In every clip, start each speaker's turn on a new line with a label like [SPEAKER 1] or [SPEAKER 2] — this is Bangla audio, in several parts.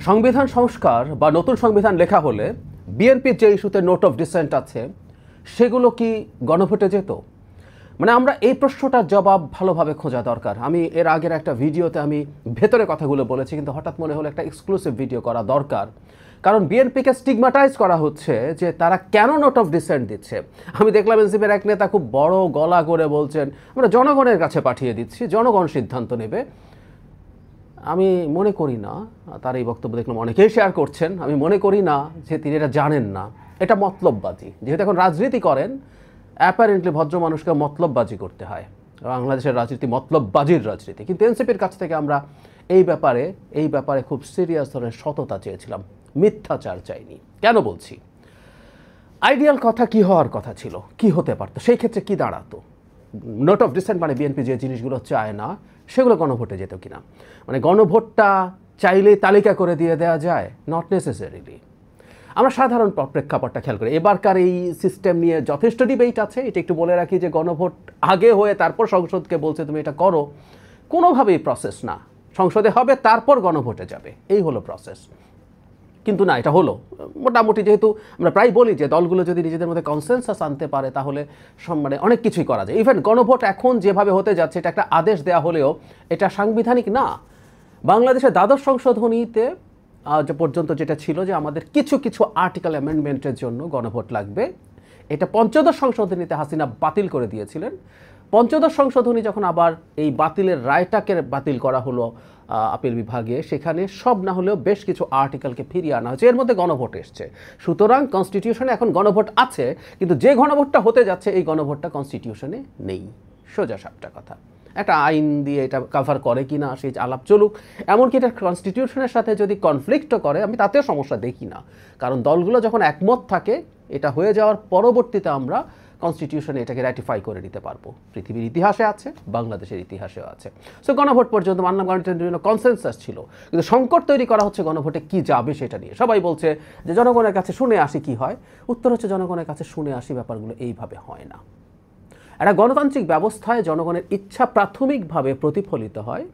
[SPEAKER 1] সংবিধান সংস্কার বা নতুন সংবিধান লেখা হলে বিএনপির যে ইস্যুতে নোট অফ ডিসেন্ট আছে সেগুলো কি গণভোটে যেত? মানে আমরা এই প্রশ্নটার জবাব ভালোভাবে খোঁজা দরকার। আমি এর আগের একটা ভিডিওতে আমি ভেতরে কথাগুলো বলেছি, কিন্তু হঠাৎ মনে হলো একটা এক্সক্লুসিভ ভিডিও করা দরকার। কারণ বিএনপিকে স্টিগমাটাইজ করা হচ্ছে যে তারা কেন নোট অফ ডিসেন্ট দিচ্ছে। আমি দেখলাম এনসিপির এক নেতা খুব বড় গলা করে বলছেন আমরা জনগণের কাছে পাঠিয়ে দিচ্ছি, জনগণ সিদ্ধান্ত নেবে। আমি মনে করি না, তার এই বক্তব্য দেখলাম অনেকেই শেয়ার করছেন, আমি মনে করি না যে তিনি এটা জানেন না। এটা মতলববাজি। যেহেতু এখন রাজনীতি করেন, অ্যাপারেন্টলি ভদ্র মানুষকে মতলববাজি করতে হয়। বাংলাদেশের রাজনীতি মতলববাজির রাজনীতি। কিন্তু এনসিপির কাছ থেকে আমরা এই ব্যাপারে খুব সিরিয়াস ধরনের সততা চেয়েছিলাম, মিথ্যাচার চাইনি। কেন বলছি? আইডিয়াল কথা কি হওয়ার কথা ছিল, কি হতে পারতো, সেই ক্ষেত্রে কি দাঁড়াতো? নোট অফ ডিসেন্ট মানে বিএনপি যে জিনিসগুলো চায় না সেগুলো গণভোটে যেত কিনা। মানে গণভোটটা চাইলে তালিকা করে দিয়ে দেওয়া যায়? Not necessarily. আমরা সাধারণ প্রেক্ষাপটটা খেয়াল করি। এবারকার এই সিস্টেম নিয়ে যথেষ্ট ডিবেট আছে। এটা একটু বলে রাখি যে গণভোট আগে হয়ে তারপর সংসদকে বলছে তুমি এটা করো, কোনোভাবেই প্রসেস না। সংসদে হবে, তারপর গণভোটে যাবে, এই হলো প্রসেস। কিন্তু না, এটা হলো মোটামুটি। যেহেতু আমরা প্রায় বলি যে দলগুলো যদি নিজেদের মধ্যে কনসেনসাস আনতে পারে তাহলে মানে অনেক কিছুই করা যায়। ইভেন গণভোট এখন যেভাবে হতে যাচ্ছে, এটা একটা আদেশ দেওয়া হলেও এটা সাংবিধানিক না। বাংলাদেশের দ্বাদশ সংশোধনীতে আজ পর্যন্ত যেটা ছিল যে আমাদের কিছু কিছু আর্টিকেল অ্যামেন্ডমেন্টের জন্য গণভোট লাগবে, এটা পঞ্চদশ সংশোধনীতে হাসিনা বাতিল করে দিয়েছিলেন। পঞ্চদশ সংশোধনী যখন আবার এই বাতিলের রায়টাকে বাতিল করা হলো আপিল বিভাগে, সেখানে সব না হলেও বেশ কিছু আর্টিকেলকে ফিরিয়ে আনা হয়েছে, এর মধ্যে গণভোট এসছে। সুতরাং কনস্টিটিউশনে এখন গণভোট আছে, কিন্তু যে গণভোটটা হতে যাচ্ছে এই গণভোটটা কনস্টিটিউশনে নেই। সোজা সাপটা কথা। একটা আইন দিয়ে এটা কভার করে কি না সেই আলাপ চলুক। এমনকি এটা কনস্টিটিউশনের সাথে যদি কনফ্লিক্টও করে, আমি তাতেও সমস্যা দেখি না। কারণ দলগুলো যখন একমত থাকে, এটা হয়ে যাওয়ার পরবর্তীতে আমরা কনস্টিটিউশনে এটাকে র্যাটিফাই করে নিতে পারবো। পৃথিবীর ইতিহাসে আছে, বাংলাদেশের ইতিহাসেও আছে। সো গণভোট পর্যন্ত মানলাম, গণতন্ত্রের জন্য কনসেনসাস ছিল। কিন্তু সংকট তৈরি করা হচ্ছে গণভোটে কি যাবে সেটা নিয়ে। সবাই বলছে যে জনগণের কাছে শুনে আসি কি হয়। উত্তর হচ্ছে জনগণের কাছে শুনে আসি ব্যাপারগুলো এইভাবে হয় না। একটা গণতান্ত্রিক ব্যবস্থায় জনগণের ইচ্ছা প্রাথমিকভাবে প্রতিফলিত হয়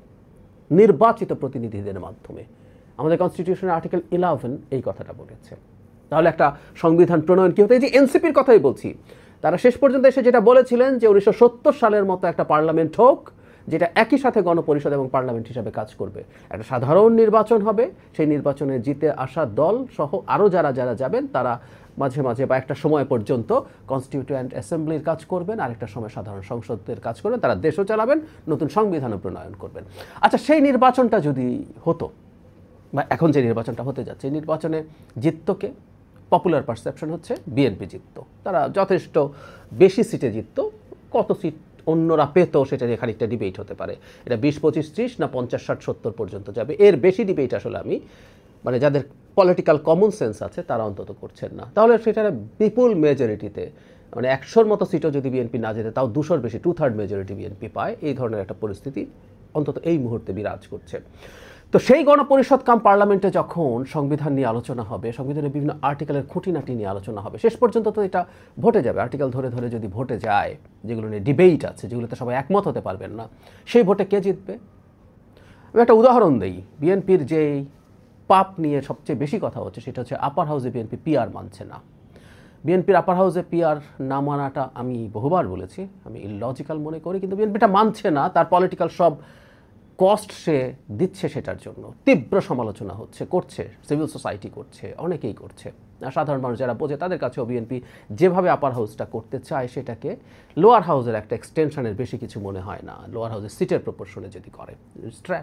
[SPEAKER 1] নির্বাচিত প্রতিনিধিদের মাধ্যমে। আমাদের কনস্টিটিউশনের আর্টিকেল 11 এই কথাটা বলেছে। তাহলে একটা সংবিধান প্রণয়ন কি হতো? এই যে এনসিপির কথাই বলছি, তারা শেষ পর্যন্ত এসে যেটা বলেছিলেন যে 1970 সালের মতো একটা পার্লামেন্ট হোক, যেটা একই সাথে গণপরিষদ এবং পার্লামেন্ট হিসাবে কাজ করবে। একটা সাধারণ নির্বাচন হবে, সেই নির্বাচনে জিতে আসা দল সহ আরও যারা যারা যাবেন তারা মাঝে মাঝে বা একটা সময় পর্যন্ত কনস্টিটিউয়েন্ট অ্যাসেম্বলির কাজ করবেন, আরেকটা সময় সাধারণ সংসদের কাজ করবেন, তারা দেশও চালাবেন, নতুন সংবিধানও প্রণয়ন করবেন। আচ্ছা, সেই নির্বাচনটা যদি হতো, বা এখন যে নির্বাচনটা হতে যাচ্ছে, এই নির্বাচনে জিততকে পপুলার পারসেপশন হচ্ছে বিএনপি জিততো, তারা যথেষ্ট বেশি সিটে জিততো। কত সিট অন্যরা পেত সেটা নিয়ে খানিকটা ডিবেট হতে পারে। এটা 20, 25, 30 না 50, 60, 70 পর্যন্ত যাবে। এর বেশি ডিবেট আসলে আমি মানে যাদের পলিটিক্যাল কমন সেন্স আছে তারা অন্তত করছেন না। তাহলে সেটা বিপুল মেজরিটিতে, মানে 100-র মতো সিটও যদি বিএনপি না যেতে, তাও 200-র বেশি 2/3 মেজরিটি বিএনপি পায়। এই ধরনের একটা পরিস্থিতি অন্তত এই মুহূর্তে বিরাজ করছে। তো সেই গণপরিষদ কাম পার্লামেন্টে যখন সংবিধান নিয়ে আলোচনা হবে, সংবিধানের বিভিন্ন আর্টিকেলের খুঁটিনাটি নিয়ে আলোচনা হবে, শেষ পর্যন্ত তো এটা ভোটে যাবে। আর্টিকেল ধরে ধরে যদি ভোটে যায়, যেগুলো নিয়ে ডিবেট আছে, যেগুলোতে সবাই একমত হতে পারবেন না, সেই ভোটে কে জিতবে? আমি একটা উদাহরণ দিই। বিএনপির যেই পাপ নিয়ে সবচেয়ে বেশি কথা হচ্ছে সেটা হচ্ছে আপার হাউসে বিএনপি পিআর মানছে না। বিএনপির আপার হাউসে পিআর না মানাটা আমি বহুবার বলেছি, আমি ইললজিক্যাল মনে করি। কিন্তু বিএনপিটা মানছে না, তার পলিটিক্যাল সব কস্ট সে দিচ্ছে, সেটার জন্য তীব্র সমালোচনা করছে, সিভিল সোসাইটি করছে, অনেকেই করছে। সাধারণ মানুষ যারা বোঝে তাদের কাছেও বিএনপি যেভাবে আপার হাউসটা করতে চায় সেটাকে লোয়ার হাউসের একটা এক্সটেনশনের বেশি কিছু মনে হয় না, লোয়ার হাউসের সিটের প্রপোর্শনে যদি করে,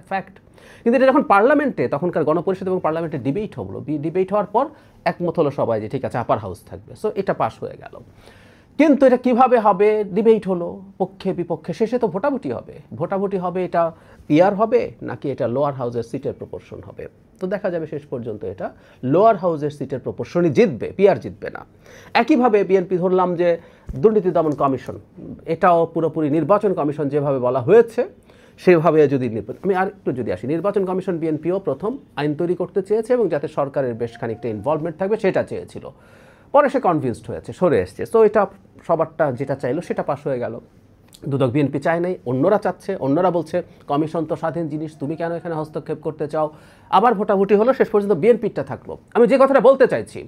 [SPEAKER 1] ফ্যাক্ট। কিন্তু এটা যখন পার্লামেন্টে, তখনকার গণপরিষদ এবং পার্লামেন্টে ডিবেট হলো, ডিবেট হওয়ার পর একমত হলো সবাই যে ঠিক আছে আপার হাউস থাকবে। সো এটা পাস হয়ে গেল। কিন্তু এটা কিভাবে হবে? ডিবেট হলো, পক্ষে বিপক্ষে, শেষে তো ভোটাভুটি হবে। এটা পিআর হবে নাকি এটা লোয়ার হাউসের সিটের প্রপোর্শন হবে? তো দেখা যাবে শেষ পর্যন্ত এটা লোয়ার হাউসের সিটের প্রপোর্শনই জিতবে, পিআর জিতবে না। একইভাবে বিএনপি ধরলাম যে দুর্নীতি দমন কমিশন, এটাও পুরোপুরি নির্বাচন কমিশন যেভাবে বলা হয়েছে সেভাবে যদি আমি আর একটু যদি আসি, নির্বাচন কমিশন বিএনপিও প্রথম আইন তৈরি করতে চেয়েছে এবং যাতে সরকারের বেশ খানিকটা ইনভলভমেন্ট থাকবে সেটা চেয়েছিল। পরে সে কনভিন্সড হয়েছে, সরে এসছে। সো এটা সবারটা যেটা চাইলো সেটা পাস হয়ে গেল। দুদক বিএনপি চায় নাই, অন্যরা চাচ্ছে, অন্যরা বলছে কমিশন তো স্বাধীন জিনিস, তুমি কেন এখানে হস্তক্ষেপ করতে চাও। আবার ভোটাভুটি হলো, শেষ পর্যন্ত বিএনপিটা থাকলো। আমি যে কথাটা বলতে চাইছি,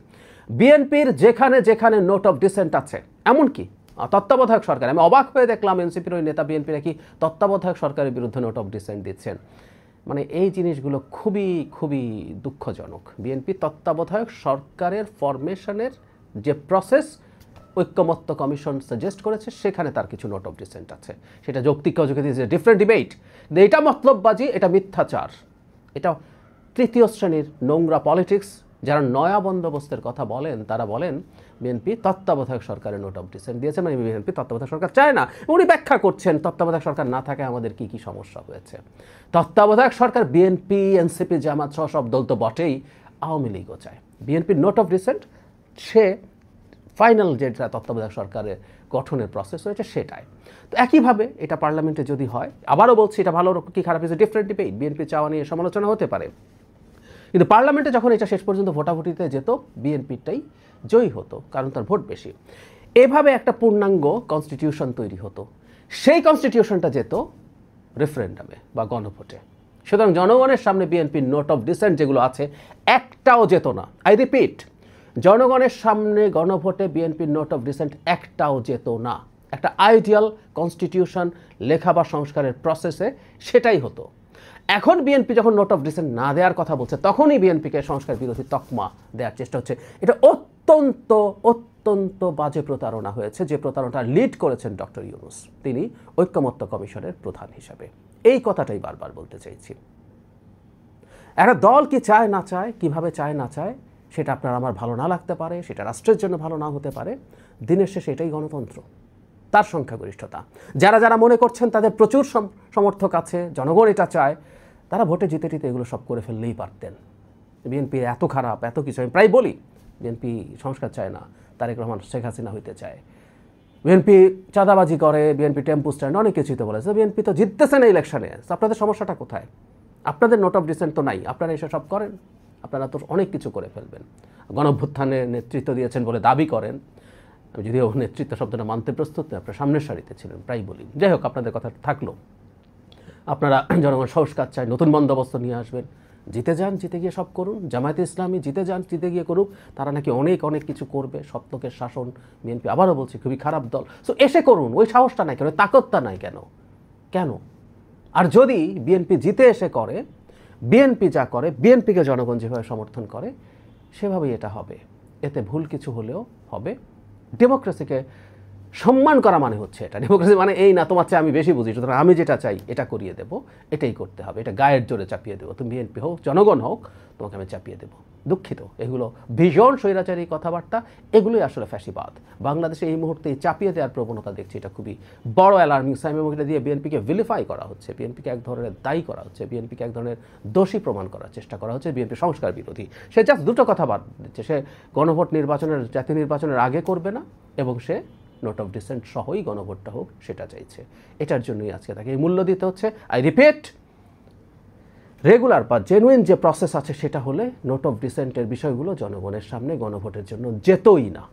[SPEAKER 1] বিএনপির যেখানে যেখানে নোট অফ ডিসেন্ট আছে, এমনকি তত্ত্বাবধায়ক সরকার, আমি অবাক হয়ে দেখলাম এনসিপির ওই নেতা বিএনপি নাকি তত্ত্বাবধায়ক সরকারের বিরুদ্ধে নোট অফ ডিসেন্ট দিচ্ছেন। মানে এই জিনিসগুলো খুবই খুবই দুঃখজনক। বিএনপি তত্ত্বাবধায়ক সরকারের ফরমেশনের যে প্রসেস ঐক্যমত্য কমিশন সাজেস্ট করেছে, সেখানে তার কিছু নোট অফ ডিসেন্ট আছে। সেটা যৌক্তিক অযৌক্তিক ইজ এ ডিফারেন্ট ডিবেট। এটা মতলববাজি, এটা মিথ্যাচার, এটা তৃতীয় শ্রেণীর নোংরা পলিটিক্স। যারা নয়া বন্দোবস্তের কথা বলেন তারা বলেন বিএনপি তত্ত্বাবধায়ক সরকারের নোট অফ ডিসেন্ট দিয়েছে, মানে বিএনপি তত্ত্বাবধায়ক সরকার চায় না। উনি ব্যাখ্যা করছেন তত্ত্বাবধায়ক সরকার না থাকে আমাদের কি কি সমস্যা হয়েছে। তত্ত্বাবধায়ক সরকার বিএনপি, এনসিপি, জামাত সহ সব দল তো বটেই, আওয়ামী লীগও চায়। বিএনপির নোট অফ ডিসেন্ট সে ফাইনাল যেটা তত্ত্বাবধায়ক সরকারের গঠনের প্রসেস হয়েছে সেটাই। তো একইভাবে এটা পার্লামেন্টে যদি হয়, আবারও বলছি এটা ভালো কি খারাপ is a different debate, BNP চাওয়া নিয়ে সমালোচনা হতে পারে, কিন্তু পার্লামেন্টে যখন এটা শেষ পর্যন্ত ভোটাভুটিতে যেত বিএনপিটাই জয়ী হতো, কারণ তার ভোট বেশি। এভাবে একটা পূর্ণাঙ্গ কনস্টিটিউশন তৈরি হতো, সেই কনস্টিটিউশনটা যেত রেফারেন্ডামে বা গণভোটে। সুতরাং জনগণের সামনে বিএনপির নোট অফ ডিসেন্ট যেগুলো আছে একটাও যেত না। আই রিপিট, জনগণের সামনে গণভোটে বিএনপির নোট অফ ডিসেন্ট একটাও যেত না। একটা আইডিয়াল কনস্টিটিউশন লেখা বা সংস্কারের প্রসেসে সেটাই হতো। এখন বিএনপি যখন নোট অফ ডিসেন্ট না দেওয়ার কথা বলছে, তখনই বিএনপিকে সংস্কার বিরোধী তকমা দেওয়ার চেষ্টা হচ্ছে। এটা অত্যন্ত অত্যন্ত বাজে প্রতারণা হয়েছে, যে প্রতারণাটা লিড করেছেন ডক্টর ইউনূস, তিনি ঐক্যমত্য কমিশনের প্রধান হিসাবে। এই কথাটাই বারবার বলতে চাইছি। একটা দল কি চায় না চায়, কিভাবে চায় না চায়, সেটা আপনার আমার ভালো না লাগতে পারে, সেটা রাষ্ট্রের জন্য ভালো না হতে পারে, দিনের শেষে এটাই গণতন্ত্র, তার সংখ্যাগরিষ্ঠতা। যারা যারা মনে করছেন তাদের প্রচুর সমর্থক আছে, জনগণ এটা চায়, তারা ভোটে জিতে টিতে এগুলো সব করে ফেললেই পারতেন। বিএনপি এত খারাপ, এত কিছু, আমি প্রায় বলি বিএনপি সংস্কার চায় না, তারেক রহমান শেখ হাসিনা হইতে চায়, বিএনপি চাঁদাবাজি করে, বিএনপি টেম্পু স্ট্যান্ড, অনেক কিছুই তো বলেছে। বিএনপি তো জিততেছে না ইলেকশনে, আপনাদের সমস্যাটা কোথায়? আপনাদের নোট অফ ডিসেন্ট তো নাই, আপনারা এসে সব করেন, আপনারা তো অনেক কিছু করে ফেলবেন। গণঅভ্যুত্থানে নেতৃত্ব দিয়েছেন বলে দাবি করেন, আমি যদিও নেতৃত্ব শব্দটা মানতে প্রস্তুত নয়, আপনারা সামনের সারিতে ছিলেন, প্রায় বলি। যাই হোক, আপনাদের কথা থাকলো, আপনারা জনগণ সংস্কার চায়, নতুন বন্দোবস্ত নিয়ে আসবেন, জিতে যান, জিতে গিয়ে সব করুন। জামায়াতে ইসলামী জিতে যান, জিতে গিয়ে করুক, তারা নাকি অনেক অনেক কিছু করবে, সপ্তকের শাসন। বিএনপি আবারও বলছি খুবই খারাপ দল, সো এসে করুন। ওই সাহসটা নাই কেন, তাকতটা নাই কেন? কেন? আর যদি বিএনপি জিতে এসে করে, বিএনপি যা করে, বিএনপিকে জনগণ যেভাবে সমর্থন করে সেভাবেই এটা হবে। এতে ভুল কিছু হলেও হবে। ডেমোক্রেসিকে সম্মান করা মানে হচ্ছে এটা। ডেমোক্রেসি মানে এই না তোমার চেয়ে আমি বেশি বুঝি, সুতরাং আমি যেটা চাই এটা করিয়ে দেবো, এটাই করতে হবে, এটা গায়ের জোরে চাপিয়ে দেবো। তুমি বিএনপি হোক, জনগণ হোক, তোমাকে আমি চাপিয়ে দেবো। দুঃখিত, এগুলো ভীষণ স্বৈরাচারী কথাবার্তা, এগুলোই আসলে ফ্যাসিবাদ। বাংলাদেশে এই মুহূর্তে চাপিয়ে দেওয়ার প্রবণতা দেখছি, এটা খুবই বড় অ্যালার্মিং সাইন, এবং এটা দিয়ে বিএনপিকে ভিলিফাই করা হচ্ছে, বিএনপিকে এক ধরনের দায়ী করা হচ্ছে, বিএনপিকে এক ধরনের দোষী প্রমাণ করার চেষ্টা করা হচ্ছে, বিএনপি সংস্কার বিরোধী। সে জাস্ট দুটো কথা বাদ দিচ্ছে, সে গণভোট নির্বাচনের, জাতীয় নির্বাচনের আগে করবে না, এবং সে নোট অফ ডিসেন্ট সহই গণভোটটা হোক সেটা চাইছে। এটার জন্যই আজকে তাকে এই মূল্য দিতে হচ্ছে। আই রিপিট, রেগুলার বা জেনুইন যে প্রসেস আছে সেটা হলে নোট অফ ডিসেন্টের বিষয়গুলো জনগণের সামনে গণভোটের জন্য যেতই না।